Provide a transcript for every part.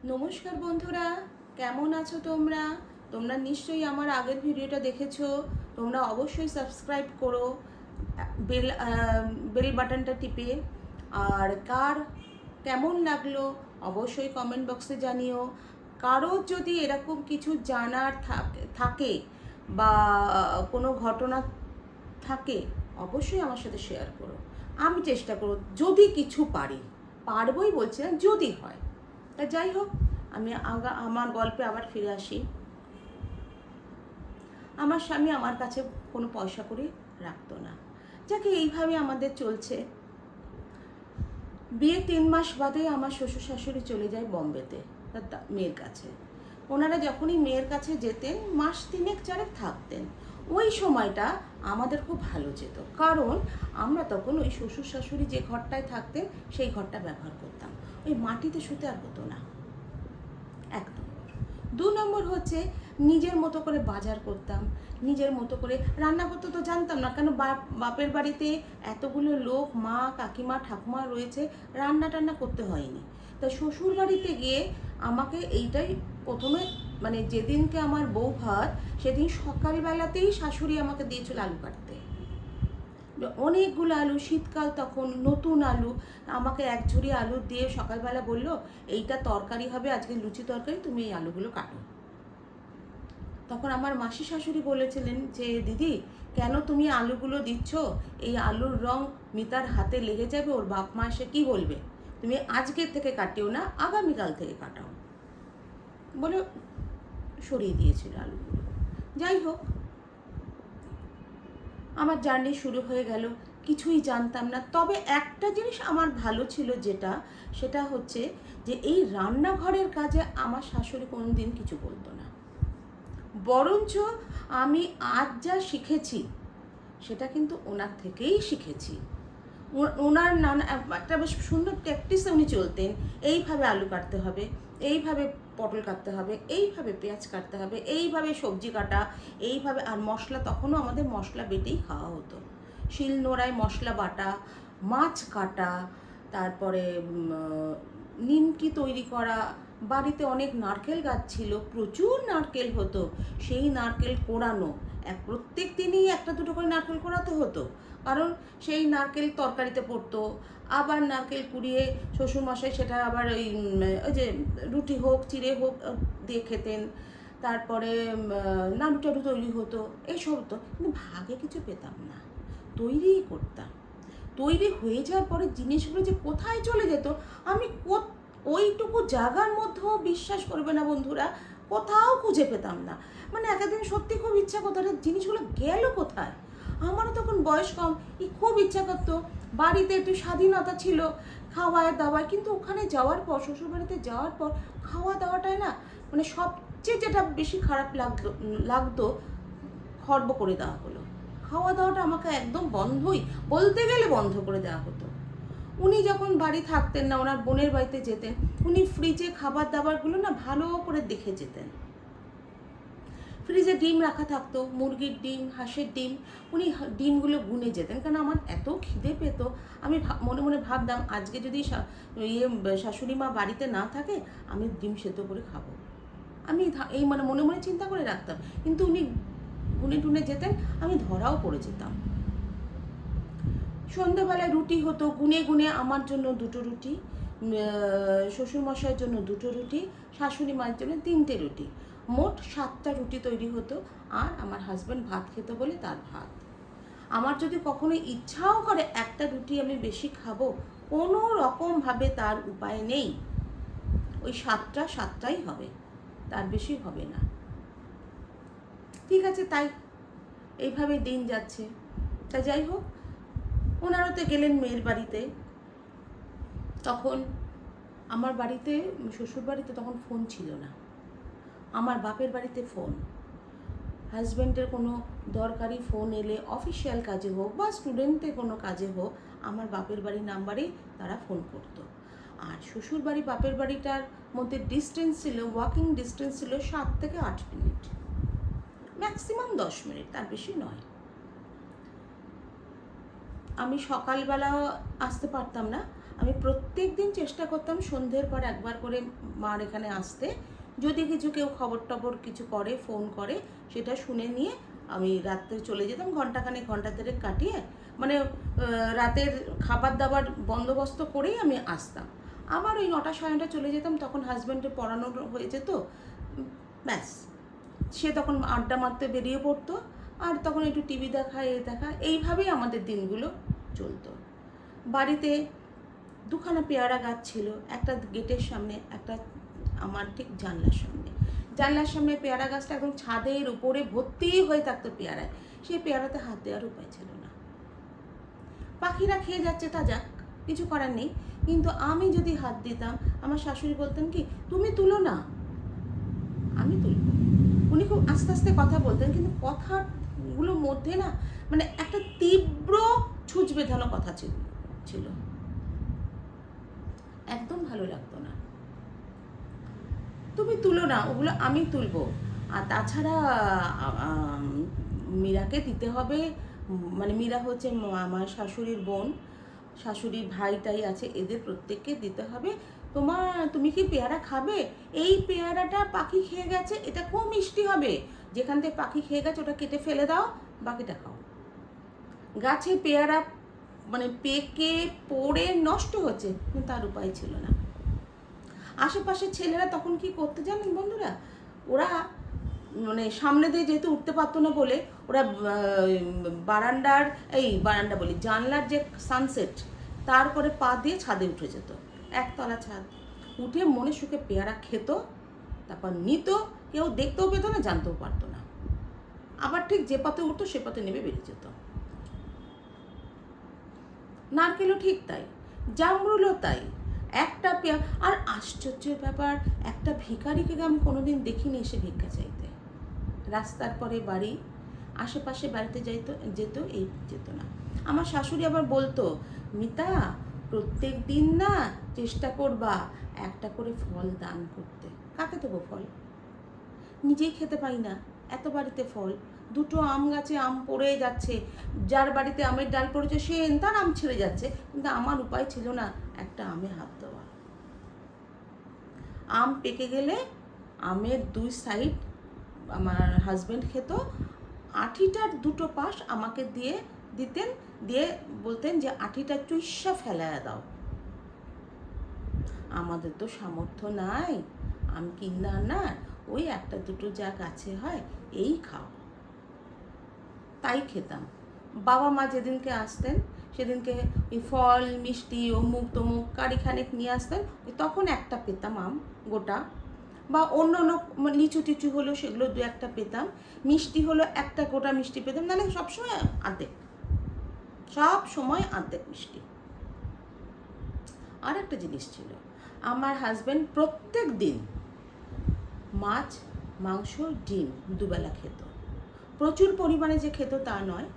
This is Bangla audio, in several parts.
নমস্কার বন্ধুরা, কেমন আছো তোমরা? তোমরা নিশ্চয়ই আমার আগের ভিডিওটা দেখেছো। তোমরা অবশ্যই সাবস্ক্রাইব করো বেল বেল বাটনটা টিপে। আর কার কেমন লাগলো অবশ্যই কমেন্ট বক্সে জানিও। কারোর যদি এরকম কিছু জানার থাকে বা কোনো ঘটনা থাকে অবশ্যই আমার সাথে শেয়ার করো। আমি চেষ্টা করব যদি কিছু পারি, পারবই বলছি না, যদি হয়। তা যাই হোক, আমি আমার গল্পে আবার ফিরে আসি। আমার স্বামী আমার কাছে কোনো পয়সা করে রাখতো না, যাকে এইভাবে আমাদের চলছে। বিয়ে 3 মাস বাদে আমার শ্বশুর শাশুড়ি চলে যায় বম্বেতে তার মেয়ের কাছে। ওনারা যখনই মেয়ের কাছে যেতেন মাস 3-4 থাকতেন। ওই সময়টা আমাদের খুব ভালো যেত, কারণ আমরা তখন ওই শ্বশুর শাশুড়ি যে ঘরটায় থাকতেন সেই ঘরটা ব্যবহার করতাম। ওই মাটিতে শুতে আর হতো না, এক নম্বর। 2 নম্বর হচ্ছে নিজের মতো করে বাজার করতাম, নিজের মতো করে রান্না করতে তো জানতাম না, কেন বাপের বাড়িতে এতগুলো লোক, মা কাকিমা ঠাকুমা রয়েছে, রান্না টান্না করতে হয়নি। তাই শ্বশুর বাড়িতে গিয়ে আমাকে এইটাই প্রথমে, মানে যেদিনকে আমার বউ ভাত সেদিন সকালবেলাতেই শাশুড়ি আমাকে দিয়েছিল আলু কাটতে। অনেকগুলো আলু, শীতকাল তখন, নতুন আলু। আমাকে এক ঝুড়ি আলু দিয়ে সকালবেলা বলল, এইটা তরকারি হবে আজকে, লুচি তরকারি, তুমি এই আলুগুলো কাটো। তখন আমার মাসি শাশুড়ি বলেছিলেন যে দিদি, কেন তুমি আলুগুলো দিচ্ছ? এই আলুর রং মিতার হাতে লেগে যাবে, ওর বাপ মা এসে কী বলবে? তুমি আজকের থেকে কাটিও না, আগামীকাল থেকে কাটাও বলে সরিয়ে দিয়েছিল আলুগুলো। যাই হোক, আমার জার্নি শুরু হয়ে গেল। কিছুই জানতাম না, তবে একটা জিনিস আমার ভালো ছিল, সেটা হচ্ছে যে এই রান্নাঘরের কাজে আমার শাশুড়ি কোনো দিন কিছু বলতো না। বরঞ্চ আমি আজ যা শিখেছি সেটা কিন্তু ওনার থেকেই শিখেছি। ওনার নানা একটা বেশ সুন্দর প্র্যাকটিসে উনি চলতেন। এইভাবে আলু কাটতে হবে, এইভাবে পটল কাটতে হবে, এইভাবে পেঁয়াজ কাটতে হবে, এইভাবে সবজি কাটা, এইভাবে। আর মশলা, তখনও আমাদের মশলা বেটেই খাওয়া হতো। শিল নোড়ায় মশলা বাটা, মাছ কাটা, তারপরে নিমকি তৈরি করা। বাড়িতে অনেক নারকেল গাছ ছিল, প্রচুর নারকেল হতো, সেই নারকেল কোড়ানো। প্রত্যেক দিনই একটা দুটো করে নারকেল কোড়াতে হতো, কারণ সেই নারকেল তরকারিতে পড়তো। আবার নারকেল কুড়িয়ে শ্বশুরমশাই সেটা আবার ওই যে রুটি হোক, চিড়ে হোক দিয়ে খেতেন। তারপরে নাড়ু টাড়ু তৈরি হতো, এইসব হতো, কিন্তু ভাগে কিছু পেতাম না, তৈরিই করতাম। তৈরি হয়ে যাওয়ার পরে জিনিসগুলো যে কোথায় চলে যেত, আমি ওইটুকু জায়গার মধ্যেও, বিশ্বাস করবে না বন্ধুরা, কোথাও খুঁজে পেতাম না। মানে একদিন সত্যি খুব ইচ্ছা করতো, জিনিসগুলো গেল কোথায়। আমারও তখন বয়স কম, খুব ইচ্ছা করতো। বাড়িতে একটু স্বাধীনতা ছিল খাওয়ায় দাওয়ায়, কিন্তু ওখানে যাওয়ার পর, শ্বশুরবাড়িতে যাওয়ার পর খাওয়া দাওয়াটাই না, মানে সবচেয়ে যেটা বেশি খারাপ লাগতো, খর্ব করে দেওয়া হলো। খাওয়া দাওয়াটা আমাকে একদম বন্ধই, বলতে গেলে বন্ধ করে দেওয়া হতো। উনি যখন বাড়ি থাকতেন না, ওনার বোনের বাড়িতে যেতেন, উনি ফ্রিজে খাবার দাবারগুলো না ভালো করে দেখে যেতেন। ফ্রিজে ডিম রাখা থাকতো, মুরগির ডিম, হাঁসের ডিম। উনি ডিমগুলো গুনে যেতেন, কারণ আমার এত খিদে পেত। আমি মনে মনে ভাবতাম, আজকে যদি শাশুড়ি মা বাড়িতে না থাকে, আমি ডিম সেদ্ধ করে খাবো। আমি এই মনে মনে চিন্তা করে রাখতাম, কিন্তু উনি গুনে টুনে যেতেন, আমি ধরাও পড়ে যেতাম। সন্ধ্যাবেলায় রুটি হতো, গুনে গুনে আমার জন্য 2টো রুটি, শ্বশুরমশাইয়ের জন্য 2টো রুটি, শাশুড়ি মায়ের জন্য 3টে রুটি, মোট 7টা রুটি তৈরি হতো। আর আমার হাজব্যান্ড ভাত খেতে বলে তার ভাত। আমার যদি কখনো ইচ্ছাও করে একটা রুটি আমি বেশি খাবো, কোনো রকমভাবে তার উপায় নেই, ওই 7টাই হবে, তার বেশি হবে না। ঠিক আছে, তাই এইভাবে দিন যাচ্ছে। তা যাই হোক, ওনারা তো গেলেন মেয়ের বাড়িতে। তখন আমার বাড়িতে, শ্বশুর বাড়িতে তখন ফোন ছিল না, আমার বাপের বাড়িতে ফোন। হাজব্যান্ডের কোনো দরকারি ফোন এলে, অফিসিয়াল কাজে হোক বা স্টুডেন্টের কোনো কাজে হোক, আমার বাপের বাড়ির নাম্বারেই তারা ফোন করতো। আর শ্বশুর বাড়ি বাপের বাড়িটার মধ্যে ডিস্টেন্স ছিল, ওয়াকিং ডিস্টেন্স ছিল 7 থেকে 8 মিনিট, ম্যাক্সিমাম 10 মিনিট, তার বেশি নয়। আমি সকালবেলা আসতে পারতাম না, আমি প্রত্যেক দিন চেষ্টা করতাম সন্ধ্যের পর একবার করে মার এখানে আসতে, যদি কিছু কেউ খবর টবর কিছু করে, ফোন করে, সেটা শুনে নিয়ে আমি রাত্রে চলে যেতাম, ঘন্টাখানেক ঘন্টা দেড়েক কাটিয়ে, মানে রাতের খাবার দাবার বন্দোবস্ত করেই আমি আসতাম। আবার ওই 9টা সাড়ে 9টা চলে যেতাম, তখন হাজব্যান্ডের পড়ানো হয়ে যেত, ব্যাস সে তখন আড্ডা মারতে বেরিয়ে পড়তো, আর তখন একটু টিভি দেখা, দেখা, এইভাবেই আমাদের দিনগুলো চলতো। বাড়িতে দুখানা পেয়ারা গাছ ছিল, একটা গেটের সামনে, একটা আমার ঠিক জানলার সামনে পেয়ারা গাছটা একদম ছাদের উপরে ভর্তি হয়ে থাকতো পেয়ারায়। সেই পেয়ারাতে হাত দেওয়ার উপায় ছিল না। পাখিরা খেয়ে যাচ্ছে, তা যাক, কিছু করার নেই, কিন্তু আমি যদি হাত দিতাম, আমার শাশুড়ি বলতেন কি, তুমি তুলো না, আমি তুলব। উনি খুব আস্তে আস্তে কথা বলতেন, কিন্তু কথাগুলোর মধ্যে না মানে একটা তীব্র ছুঁচ বেঁধানো কথা ছিল, একদম ভালো লাগতো না। তুমি তুলো না, ওগুলো আমি তুলবো। আর তাছাড়া মীরাকে দিতে হবে, মানে মীরা হচ্ছে আমার শাশুড়ির বোন, শাশুড়ির ভাইটাই আছে, এদের প্রত্যেককে দিতে হবে। তুমি কি পেয়ারা খাবে? এই পেয়ারাটা পাখি খেয়ে গেছে, এটা খুব মিষ্টি হবে, যেখান থেকে পাখি খেয়ে গেছে ওটা কেটে ফেলে দাও, বাকিটা খাও। গাছে পেয়ারা মানে পেকে পড়ে নষ্ট হচ্ছে, কিন্তু তার উপায় ছিল না। আশেপাশের ছেলেরা তখন কি করতে জানেন বন্ধুরা, ওরা মানে সামনে দিয়ে যেহেতু উঠতে পারতো না বলে, ওরা বারান্দা বলি, জানলার যে সানসেট, তারপরে পা দিয়ে ছাদে উঠে যেত, একতলা ছাদ, উঠে মনে সুখে পেয়ারা খেত, তারপর নিত, কেউ দেখতেও পেতো না, জানতেও পারতো না। আবার ঠিক যে পথে উঠতো সে পথে নেমে বেরিয়ে যেত। নারকেলও ঠিক তাই, জামরুলও তাই। একটা আর আশ্চর্যের ব্যাপার, একটা ভিখারিকে আমি কোনোদিন দেখিনি এসে ভিক্ষা চাইতে। রাস্তার পরে বাড়ি, আশেপাশে বাড়িতে যেত না। আমার শাশুড়ি আবার বলতো, মিতা প্রত্যেক দিন না চেষ্টা করবা একটা করে ফল দান করতে। কাকে দেবো ফল? নিজেই খেতে পাই না, এত বাড়িতে ফল, 2টো আম গাছে আম পড়ে যাচ্ছে, যার বাড়িতে আমের ডাল পড়েছে সে তার আম ছিঁড়ে যাচ্ছে, কিন্তু আমার উপায় ছিল না একটা আমে হাত দেওয়া। আম পেকে গেলে আমের 2 সাইড আমার হাজব্যান্ড খেত, আঠিটার 2টো পাশ আমাকে দিয়ে বলতেন যে আঠিটা চুইসা ফেলায়া দাও। আমাদের তো সামর্থ্য নাই আম কিনা না, ওই 1-2টো যা গাছে হয় এই খাও, তাই খেতাম। বাবা মা যেদিনকে আসতেন সেদিনকে ওই ফল মিষ্টি অমুক তমুক কারিখানেক নিয়ে আসতেন, তখন একটা পেতাম আম গোটা, বা অন্য লিচু টিচু হলো সেগুলো 2-1টা পেতাম, মিষ্টি হলো একটা গোটা মিষ্টি পেতাম, নাহলে সবসময় অর্ধেক মিষ্টি। আর একটা জিনিস ছিল, আমার হাজব্যান্ড প্রত্যেক দিন মাছ মাংস ডিম 2 বেলা খেত। প্রচুর পরিমাণে যে খেত তা নয়,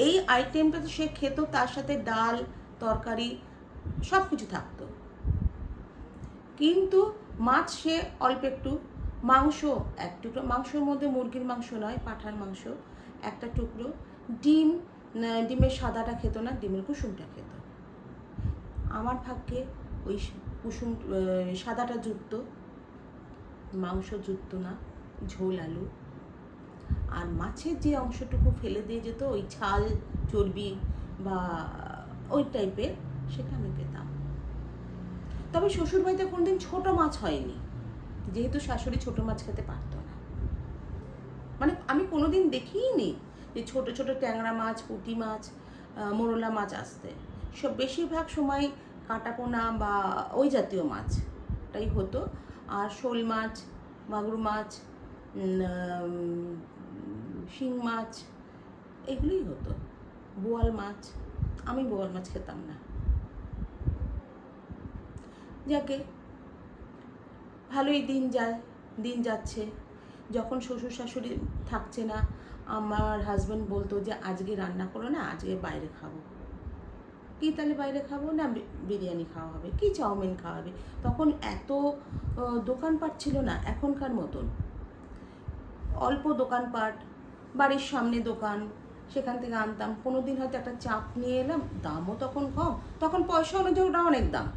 এই আইটেমটা সে খেত, তার সাথে ডাল তরকারি সব কিছু থাকতো। কিন্তু মাছ সে অল্প একটু, মাংস 1 টুকরো, মাংসের মধ্যে মুরগির মাংস নয়, পাঁঠার মাংস 1টা টুকরো, ডিমের সাদাটা খেত না, ডিমের কুসুমটা খেত। আমার ভাগ্যে ওই কুসুম সাদাটা জুটত, মাংস জুটত না, ঝোল আলু। আর মাছের যে অংশটুকু ফেলে দিয়ে যেত, ওই ছাল চর্বি বা ওই টাইপের, সেটা আমি পেতাম। তবে শ্বশুরবাড়িতে কোনোদিন ছোট মাছ হয়নি, যেহেতু শাশুড়ি ছোট মাছ খেতে পারতো না। মানে আমি কোনোদিন দেখিনি যে ছোট ছোট ট্যাংরা মাছ, পুঁটি মাছ, মোরলা মাছ আসতে। বেশিরভাগ সময় কাঁটাপোনা বা ওই জাতীয় মাছটাই হতো। আর শোল মাছ, মাগুর মাছ, শিং মাছ, এগুলোই হতো। বোয়াল মাছ, আমি বোয়াল মাছ খেতাম না। যাকে ভালোই দিন যাচ্ছে। যখন শ্বশুর শাশুড়ি থাকছে না, আমার হাজব্যান্ড বলতো যে আজকে রান্না করো না, আজকে বাইরে খাবো। কি তাহলে বাইরে খাবো? না বিরিয়ানি খাওয়া হবে, কি চাউমিন খাওয়া হবে। তখন এত দোকানপাট ছিল না এখনকার মতন, অল্প দোকানপাট, বাড়ির সামনে দোকান, সেখান থেকে আনতাম। কোনো দিন হয়তো একটা চাপ নিয়ে এলাম, দামও তখন কম, তখন পয়সা অনুযায়ী ওটা অনেক দাম।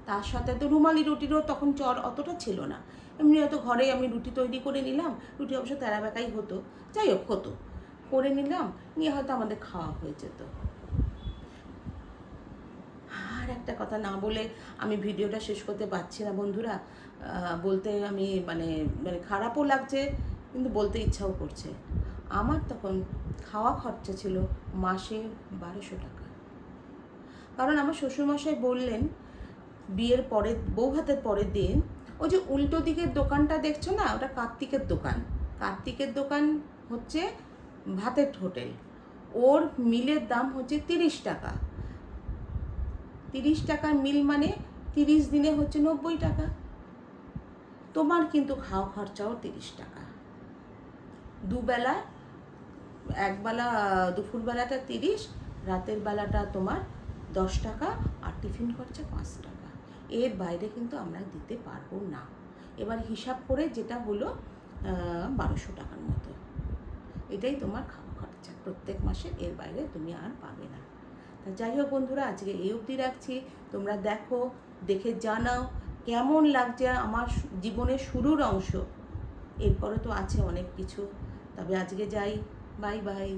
তার সাথে তো রুমালি রুটিরও তখন চল অতটা ছিল না, এমনি হয়তো ঘরে আমি রুটি তৈরি করে নিলাম, রুটি অবশ্য তেরা বেঁকাই হতো, যাই হোক হতো, করে নিলাম, নিয়ে হয়তো আমাদের খাওয়া হয়ে যেত। আর একটা কথা না বলে আমি ভিডিওটা শেষ করতে পারছি না বন্ধুরা, বলতে আমি মানে মানে খারাপও লাগছে, কিন্তু বলতে ইচ্ছাও করছে। আমার তখন খাওয়া খরচা ছিল মাসে 1200 টাকা। কারণ আমার শ্বশুরমশাই বললেন, বিয়ের পরের বউ ভাতের পরের দিন, ওই যে উল্টো দিকের দোকানটা দেখছো না, ওটা কার্তিকের দোকান। কার্তিকের দোকান হচ্ছে ভাতের হোটেল, ওর মিলের দাম হচ্ছে 30 টাকা। 30 টাকার মিল মানে 30 দিনে হচ্ছে 90 টাকা। তোমার কিন্তু খাওয়া খরচাও 30 টাকা, দুবেলা, একবেলা দুপুরবেলাটা 30, রাতের বেলাটা তোমার 10 টাকা, আর টিফিন খরচা 5 টাকা। এর বাইরে কিন্তু আমরা দিতে পারবো না। এবার হিসাব করে যেটা হলো 1200 টাকার মতো, এটাই তোমার খাওয়া খরচা প্রত্যেক মাসে, এর বাইরে তুমি আর পাবে না। তা যাই হোক বন্ধুরা, আজকে এই অবধি রাখছি। তোমরা দেখো, দেখে জানাও কেমন লাগছে আমার জীবনের শুরুর অংশ। এরপরে তো আছে অনেক কিছু। তবে আজকে যাই, বাই বাই।